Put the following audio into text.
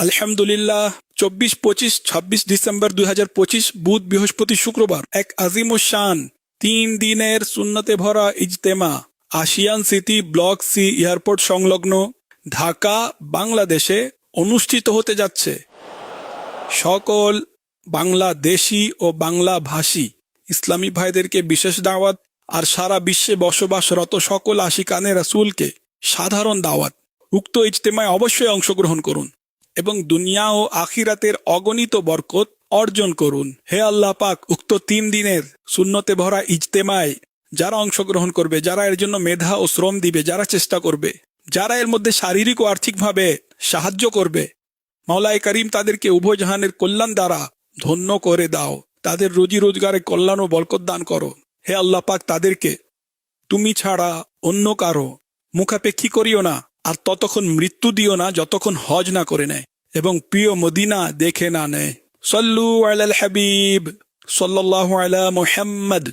আলহামদুলিল্লাহ 24, 25, 26 ডিসেম্বর 2025 বুধ বৃহস্পতি শুক্রবার এক আজিমুশান 3 দিনের সুন্নতে ভরা Ijtema Ashiyan city block C airport সংলগ্ন ঢাকা বাংলাদেশে অনুষ্ঠিত হতে যাচ্ছে। সকল বাংলাদেশি ও বাংলা ভাষী ইসলামী ভাইদেরকে বিশেষ দাওয়াত আর সারা বিশ্বে বসবাসরত সকল আশিকানে রাসূলকে সাধারণ দাওয়াত। উক্ত ইজতেমায় অবশ্যই অংশগ্রহণ করুন এবং দুনিয়া ও আখিরাতের অগণিত বরকত অর্জন করুন। হে আল্লাহ পাক, উক্ত 3 দিনের সুন্নতে ভরা ইজতেমায় যারা অংশগ্রহণ করবে, যারা এর জন্য মেধা ও শ্রম দিবে, যারা চেষ্টা করবে, যারা এর মধ্যে শারীরিক ও আর্থিকভাবে সাহায্য করবে, মাওলায়ে কারীম তাদেরকে উভয় জাহানের কল্যাণ দ্বারা ধন্য করে দাও। তাদের রুজি রোজগারে কল্যাণ ও বরকত দান করো। হে আল্লাহ পাক, তাদেরকে তুমি ছাড়া অন্য কারো মুখাপেক্ষী করিও না, আর ততক্ষণ মৃত্যু দিও না যতক্ষণ হজ না করে নেয় এবং প্রিয় মদিনা দেখে না নেয়। সল্লু আলাল হাবিব সাল্লাল্লাহু আলা মুহাম্মদ।